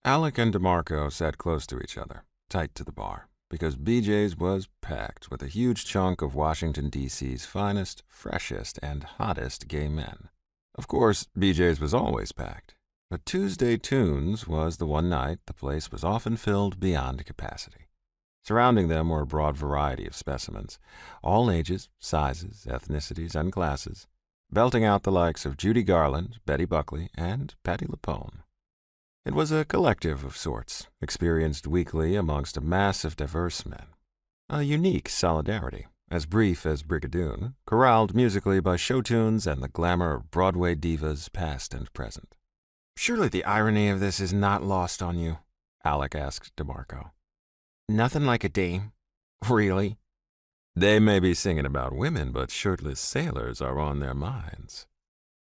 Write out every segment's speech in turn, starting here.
Alec and Demarco sat close to each other, tight to the bar, because BJ's was packed with a huge chunk of Washington, D.C.'s finest, freshest, and hottest gay men. Of course, BJ's was always packed, but Tuesday Tunes was the one night the place was often filled beyond capacity. Surrounding them were a broad variety of specimens, all ages, sizes, ethnicities, and classes, belting out the likes of Judy Garland, Betty Buckley, and Patti LuPone. It was a collective of sorts, experienced weekly amongst a mass of diverse men. A unique solidarity, as brief as Brigadoon, corralled musically by show tunes and the glamour of Broadway divas past and present. "Surely the irony of this is not lost on you," Alec asked Demarco. "Nothing like a dame. Really?" "They may be singing about women, but shirtless sailors are on their minds."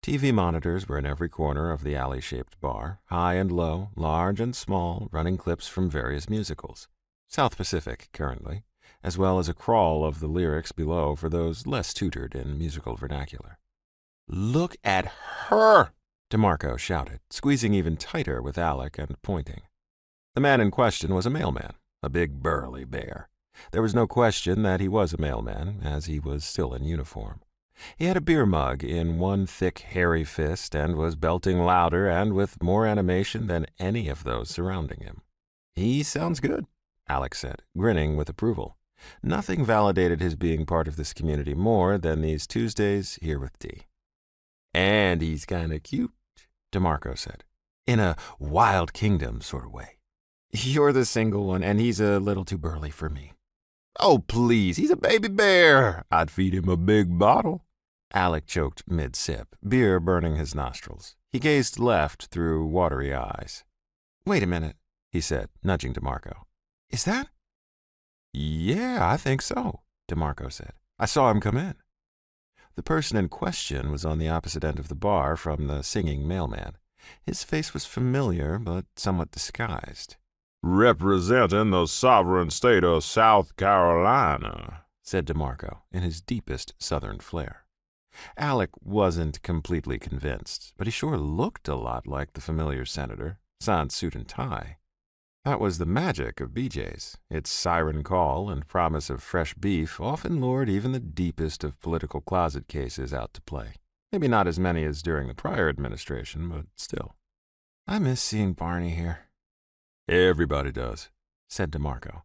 TV monitors were in every corner of the alley-shaped bar, high and low, large and small, running clips from various musicals. South Pacific, currently, as well as a crawl of the lyrics below for those less tutored in musical vernacular. "Look at her!" Demarco shouted, squeezing even tighter with Alec and pointing. The man in question was a mailman, a big burly bear. There was no question that he was a mailman, as he was still in uniform. He had a beer mug in one thick, hairy fist and was belting louder and with more animation than any of those surrounding him. "He sounds good," Alec said, grinning with approval. Nothing validated his being part of this community more than these Tuesdays here with Dee. "And he's kind of cute," Demarco said, in a Wild Kingdom sort of way. "You're the single one, and he's a little too burly for me." "Oh, please, he's a baby bear. I'd feed him a big bottle." Alec choked mid-sip, beer burning his nostrils. He gazed left through watery eyes. "Wait a minute," he said, nudging Demarco. "Is that?" "Yeah, I think so," Demarco said. "I saw him come in." The person in question was on the opposite end of the bar from the singing mailman. His face was familiar, but somewhat disguised. "Representing the sovereign state of South Carolina," said Demarco, in his deepest southern flair. Alec wasn't completely convinced, but he sure looked a lot like the familiar senator, sans suit and tie. That was the magic of BJ's. Its siren call and promise of fresh beef often lured even the deepest of political closet cases out to play. Maybe not as many as during the prior administration, but still. "I miss seeing Barney here." "Everybody does," said Demarco.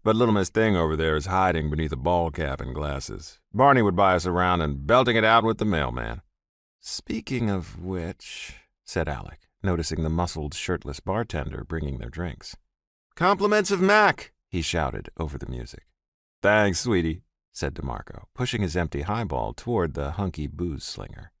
"But little Miss Thing over there is hiding beneath a ball cap and glasses. Barney would buy us around and belting it out with the mailman." "Speaking of which," said Alec, noticing the muscled, shirtless bartender bringing their drinks. "Compliments of Mac," he shouted over the music. "Thanks, sweetie," said Demarco, pushing his empty highball toward the hunky booze slinger.